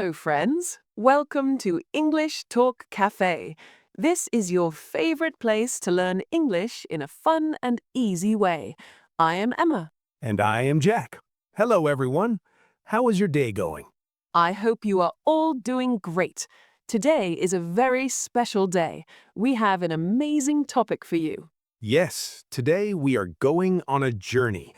Hello, friends. Welcome to English Talk Cafe. This is your favorite place to learn English in a fun and easy way. I am Emma. And I am Jack. Hello, everyone. How is your day going? I hope you are all doing great. Today is a very special day. We have an amazing topic for you. Yes, today we are going on a journey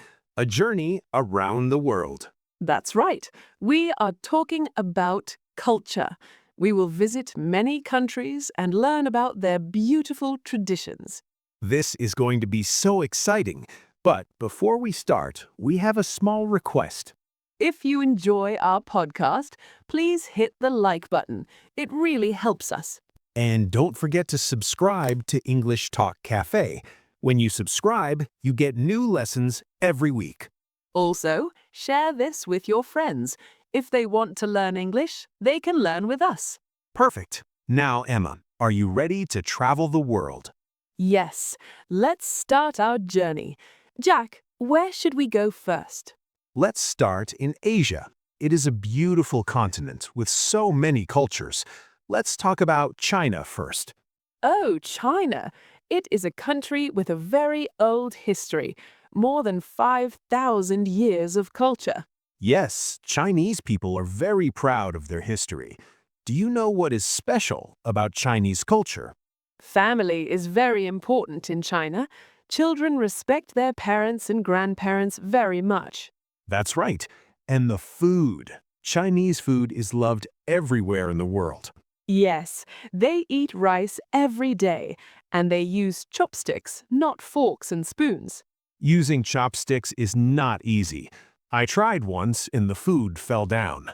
around the world. That's right. We are talking about culture. We will visit many countries and learn about their beautiful traditions. This is going to be so exciting. But before we start, we have a small request. If you enjoy our podcast, please hit the like button. It really helps us. And don't forget to subscribe to English Talk Cafe. When you subscribe, you get new lessons every week. Also, share this with your friends. If they want to learn English, they can learn with us. Perfect. Now, Emma, are you ready to travel the world? Yes, let's start our journey. Jack, where should we go first? Let's start in Asia. It is a beautiful continent with so many cultures. Let's talk about China first. Oh, China. It is a country with a very old history, more than 5,000 years of culture. Yes, Chinese people are very proud of their history. Do you know what is special about Chinese culture? Family is very important in China. Children respect their parents and grandparents very much. That's right. And the food. Chinese food is loved everywhere in the world. Yes, they eat rice every day, and they use chopsticks, not forks and spoons. Using chopsticks is not easy. I tried once and the food fell down.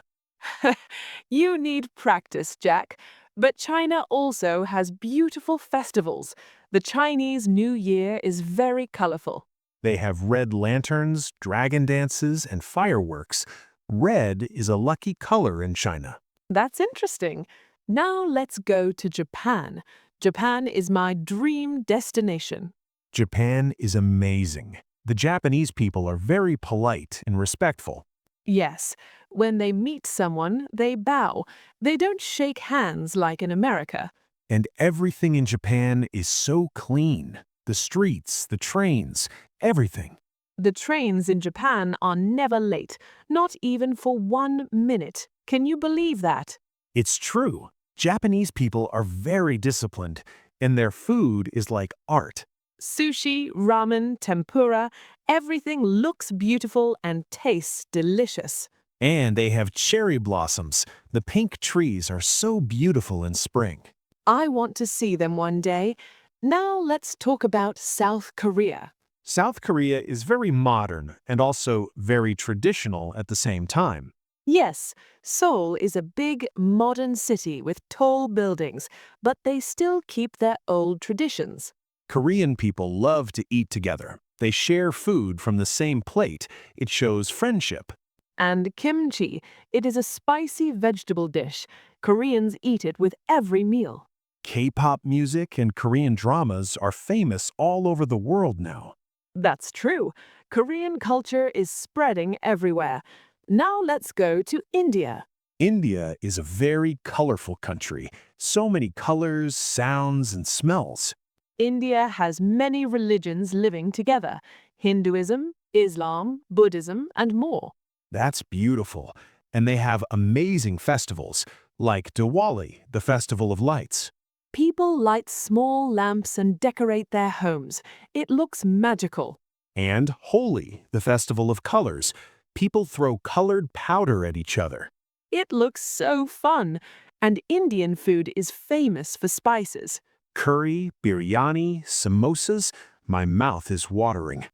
You need practice, Jack. But China also has beautiful festivals. The Chinese New Year is very colorful. They have red lanterns, dragon dances, and fireworks. Red is a lucky color in China. That's interesting. Now let's go to Japan. Japan is my dream destination. Japan is amazing. The Japanese people are very polite and respectful. Yes, when they meet someone, they bow. They don't shake hands like in America. And everything in Japan is so clean. The streets, the trains, everything. The trains in Japan are never late, not even for 1 minute. Can you believe that? It's true. Japanese people are very disciplined, and their food is like art. Sushi, ramen, tempura, everything looks beautiful and tastes delicious. And they have cherry blossoms. The pink trees are so beautiful in spring. I want to see them one day. Now let's talk about South Korea. South Korea is very modern and also very traditional at the same time. Yes, Seoul is a big, modern city with tall buildings, but they still keep their old traditions. Korean people love to eat together. They share food from the same plate. It shows friendship. And kimchi, it is a spicy vegetable dish. Koreans eat it with every meal. K-pop music and Korean dramas are famous all over the world now. That's true. Korean culture is spreading everywhere. Now let's go to India. India is a very colorful country. So many colors, sounds, and smells. India has many religions living together: Hinduism, Islam, Buddhism, and more. That's beautiful. And they have amazing festivals, like Diwali, the Festival of Lights. People light small lamps and decorate their homes. It looks magical. And Holi, the Festival of Colors. People throw colored powder at each other. It looks so fun. And Indian food is famous for spices. Curry, biryani, samosas, my mouth is watering.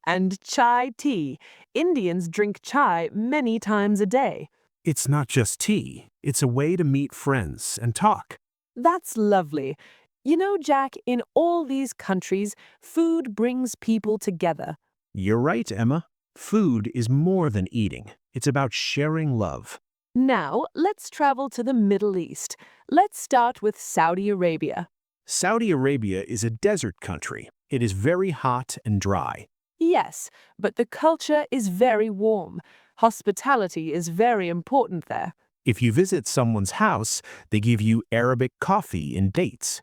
And chai tea. Indians drink chai many times a day. It's not just tea, it's a way to meet friends and talk. That's lovely. You know, Jack, in all these countries, food brings people together. You're right, Emma. Food is more than eating. It's about sharing love. Now, let's travel to the Middle East. Let's start with Saudi Arabia. Saudi Arabia is a desert country. It is very hot and dry. Yes, but the culture is very warm. Hospitality is very important there. If you visit someone's house, they give you Arabic coffee and dates.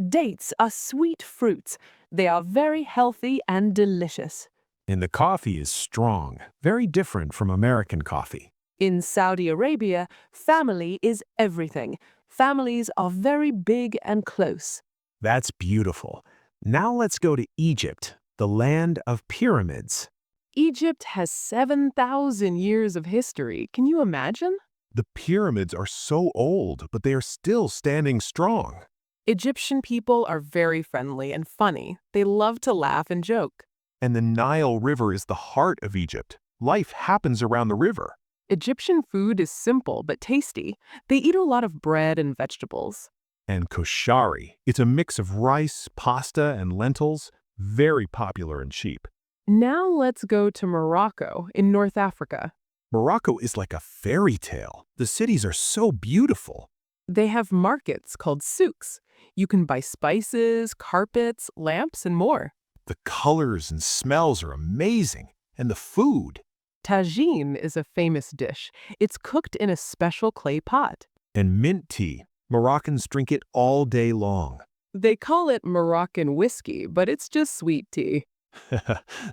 Dates are sweet fruits. They are very healthy and delicious. And the coffee is strong, very different from American coffee. In Saudi Arabia, family is everything. Families are very big and close. That's beautiful. Now let's go to Egypt, the land of pyramids. Egypt has 7,000 years of history. Can you imagine? The pyramids are so old, but they are still standing strong. Egyptian people are very friendly and funny. They love to laugh and joke. And the Nile River is the heart of Egypt. Life happens around the river. Egyptian food is simple but tasty. They eat a lot of bread and vegetables. And koshari, it's a mix of rice, pasta, and lentils, very popular and cheap. Now let's go to Morocco in North Africa. Morocco is like a fairy tale. The cities are so beautiful. They have markets called souks. You can buy spices, carpets, lamps, and more. The colors and smells are amazing. And the food. Tagine is a famous dish. It's cooked in a special clay pot. And mint tea. Moroccans drink it all day long. They call it Moroccan whiskey, but it's just sweet tea.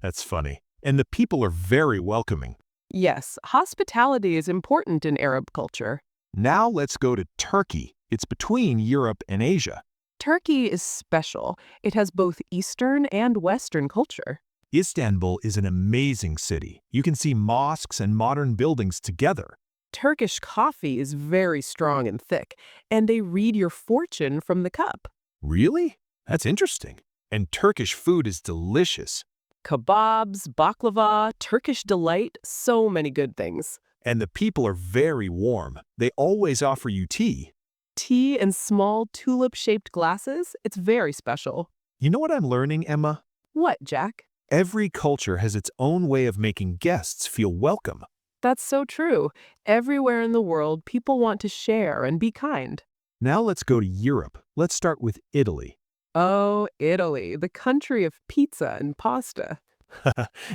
That's funny. And the people are very welcoming. Yes, hospitality is important in Arab culture. Now let's go to Turkey. It's between Europe and Asia. Turkey is special. It has both Eastern and Western culture. Istanbul is an amazing city. You can see mosques and modern buildings together. Turkish coffee is very strong and thick, and they read your fortune from the cup. Really? That's interesting. And Turkish food is delicious. Kebabs, baklava, Turkish delight, so many good things. And the people are very warm. They always offer you tea. Tea in small tulip-shaped glasses, it's very special. You know what I'm learning, Emma? What, Jack? Every culture has its own way of making guests feel welcome. That's so true. Everywhere in the world, people want to share and be kind. Now let's go to Europe. Let's start with Italy. Oh, Italy, the country of pizza and pasta.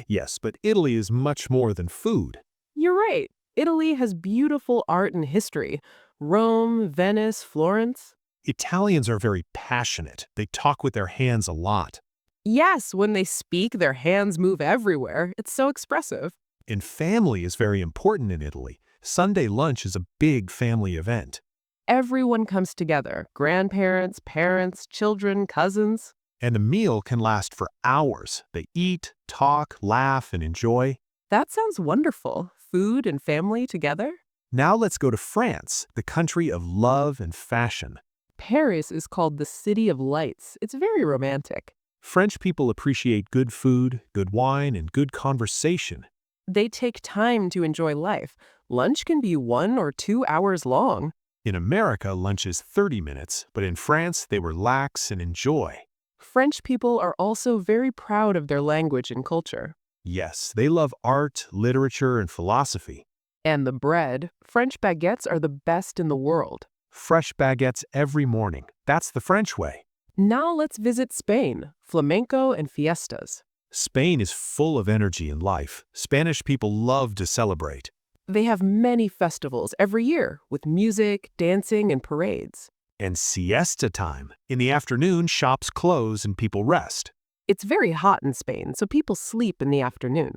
Yes, but Italy is much more than food. You're right. Italy has beautiful art and history. Rome, Venice, Florence. Italians are very passionate. They talk with their hands a lot. Yes, when they speak, their hands move everywhere. It's so expressive. And family is very important in Italy. Sunday lunch is a big family event. Everyone comes together. Grandparents, parents, children, cousins. And the meal can last for hours. They eat, talk, laugh, and enjoy. That sounds wonderful. Food and family together. Now let's go to France, the country of love and fashion. Paris is called the City of Lights. It's very romantic. French people appreciate good food, good wine, and good conversation. They take time to enjoy life. Lunch can be 1 or 2 hours long. In America, lunch is 30 minutes, but in France, they relax and enjoy. French people are also very proud of their language and culture. Yes, they love art, literature, and philosophy. And the bread. French baguettes are the best in the world. Fresh baguettes every morning. That's the French way. Now let's visit Spain. Flamenco and fiestas. Spain is full of energy and life. Spanish people love to celebrate. They have many festivals every year with music, dancing, and parades. And siesta time. In the afternoon, shops close and people rest. It's very hot in Spain, so people sleep in the afternoon.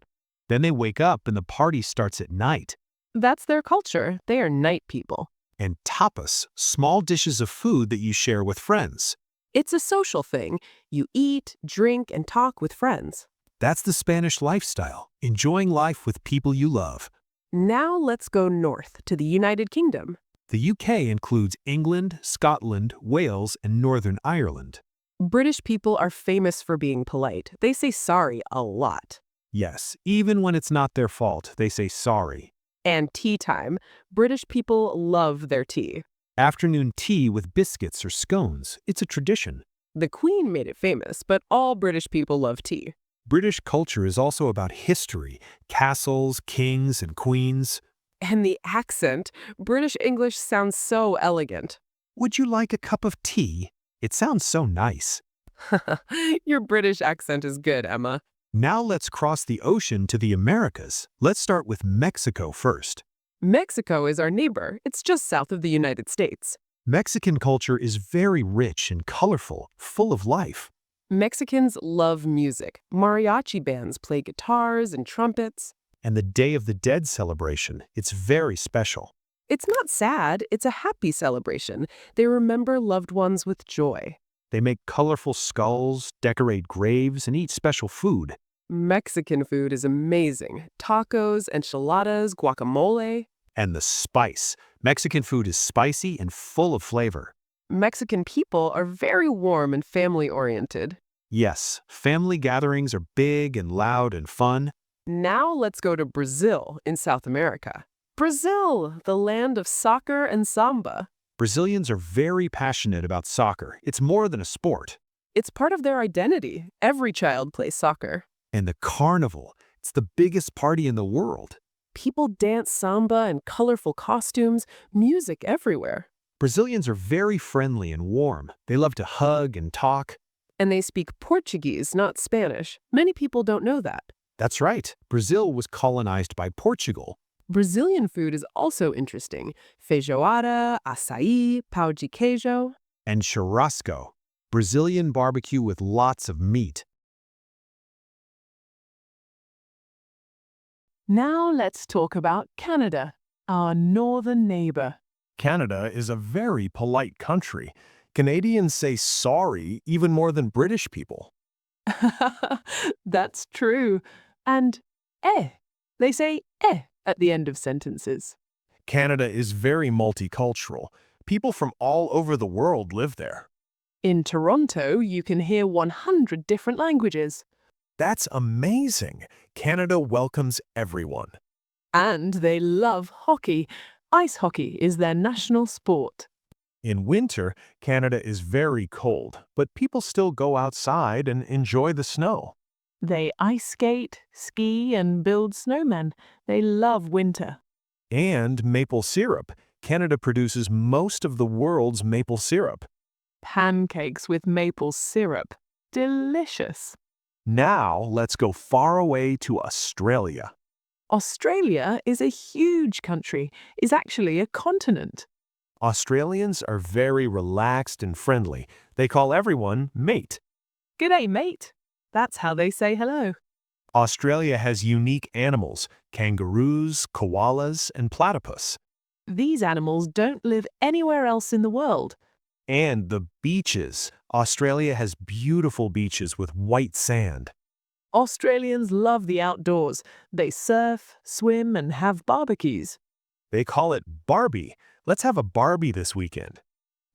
Then they wake up and the party starts at night. That's their culture. They are night people. And tapas, small dishes of food that you share with friends. It's a social thing. You eat, drink, and talk with friends. That's the Spanish lifestyle, enjoying life with people you love. Now let's go north to the United Kingdom. The UK includes England, Scotland, Wales, and Northern Ireland. British people are famous for being polite. They say sorry a lot. Yes, even when it's not their fault, they say sorry. And tea time. British people love their tea. Afternoon tea with biscuits or scones. It's a tradition. The Queen made it famous, but all British people love tea. British culture is also about history, castles, kings, and queens. And the accent. British English sounds so elegant. Would you like a cup of tea? It sounds so nice. Your British accent is good, Emma. Now let's cross the ocean to the Americas. Let's start with Mexico first. Mexico is our neighbor. It's just south of the United States. Mexican culture is very rich and colorful, full of life. Mexicans love music. Mariachi bands play guitars and trumpets. And the Day of the Dead celebration, it's very special. It's not sad, it's a happy celebration. They remember loved ones with joy. They make colorful skulls, decorate graves, and eat special food. Mexican food is amazing. Tacos, enchiladas, guacamole. And the spice. Mexican food is spicy and full of flavor. Mexican people are very warm and family-oriented. Yes, family gatherings are big and loud and fun. Now let's go to Brazil in South America. Brazil, the land of soccer and samba. Brazilians are very passionate about soccer. It's more than a sport. It's part of their identity. Every child plays soccer. And the carnival, it's the biggest party in the world. People dance samba in colorful costumes, music everywhere. Brazilians are very friendly and warm. They love to hug and talk. And they speak Portuguese, not Spanish. Many people don't know that. That's right. Brazil was colonized by Portugal. Brazilian food is also interesting. Feijoada, açaí, pão de queijo. And churrasco, Brazilian barbecue with lots of meat. Now let's talk about Canada, our northern neighbor. Canada is a very polite country. Canadians say sorry even more than British people. That's true. And they say at the end of sentences. Canada is very multicultural. People from all over the world live there. In Toronto, you can hear 100 different languages. That's amazing. Canada welcomes everyone. And they love hockey. Ice hockey is their national sport. In winter, Canada is very cold, but people still go outside and enjoy the snow. They ice skate, ski, and build snowmen. They love winter. And maple syrup. Canada produces most of the world's maple syrup. Pancakes with maple syrup. Delicious. Now, let's go far away to Australia. Australia is a huge country, is actually a continent. Australians are very relaxed and friendly. They call everyone mate. G'day, mate. That's how they say hello. Australia has unique animals, kangaroos, koalas, and platypus. These animals don't live anywhere else in the world. And the beaches. Australia has beautiful beaches with white sand. Australians love the outdoors. They surf, swim, and have barbecues. They call it Barbie. Let's have a Barbie this weekend.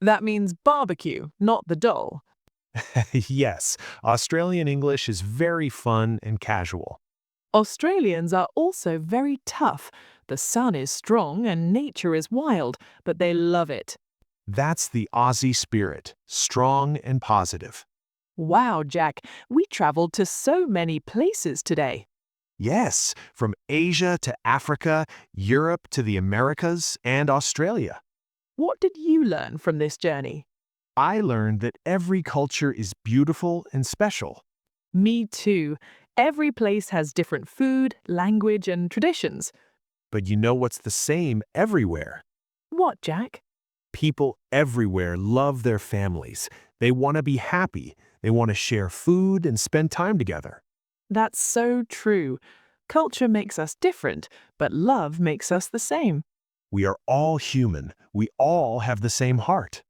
That means barbecue, not the doll. Yes, Australian English is very fun and casual. Australians are also very tough. The sun is strong and nature is wild, but they love it. That's the Aussie spirit, strong and positive. Wow, Jack, we traveled to so many places today. Yes, from Asia to Africa, Europe to the Americas, and Australia. What did you learn from this journey? I learned that every culture is beautiful and special. Me too. Every place has different food, language, and traditions. But you know what's the same everywhere? What, Jack? People everywhere love their families. They want to be happy. They want to share food and spend time together. That's so true. Culture makes us different, but love makes us the same. We are all human. We all have the same heart.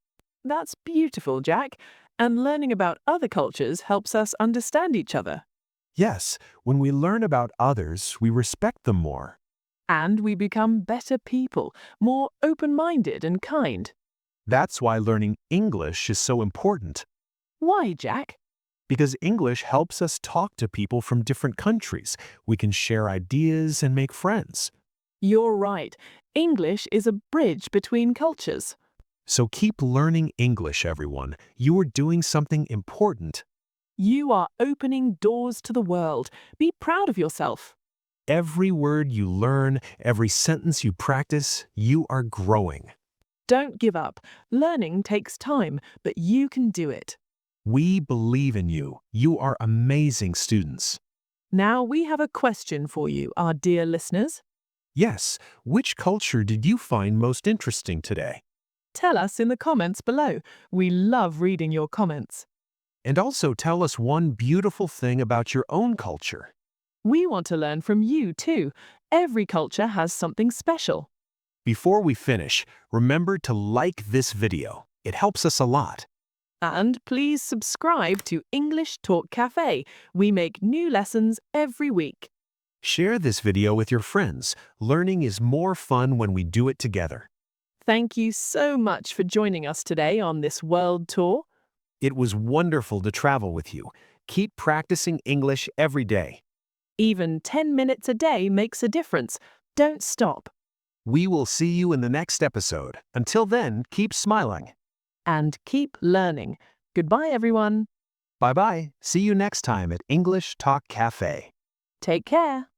That's beautiful, Jack. And learning about other cultures helps us understand each other. Yes, when we learn about others, we respect them more. And we become better people, more open-minded and kind. That's why learning English is so important. Why, Jack? Because English helps us talk to people from different countries. We can share ideas and make friends. You're right. English is a bridge between cultures. So keep learning English, everyone. You are doing something important. You are opening doors to the world. Be proud of yourself. Every word you learn, every sentence you practice, you are growing. Don't give up. Learning takes time, but you can do it. We believe in you. You are amazing students. Now we have a question for you, our dear listeners. Yes, which culture did you find most interesting today? Tell us in the comments below. We love reading your comments. And also tell us one beautiful thing about your own culture. We want to learn from you too. Every culture has something special. Before we finish, remember to like this video. It helps us a lot. And please subscribe to English Talk Cafe. We make new lessons every week. Share this video with your friends. Learning is more fun when we do it together. Thank you so much for joining us today on this world tour. It was wonderful to travel with you. Keep practicing English every day. Even 10 minutes a day makes a difference. Don't stop. We will see you in the next episode. Until then, keep smiling. And keep learning. Goodbye, everyone. Bye-bye. See you next time at English Talk Cafe. Take care.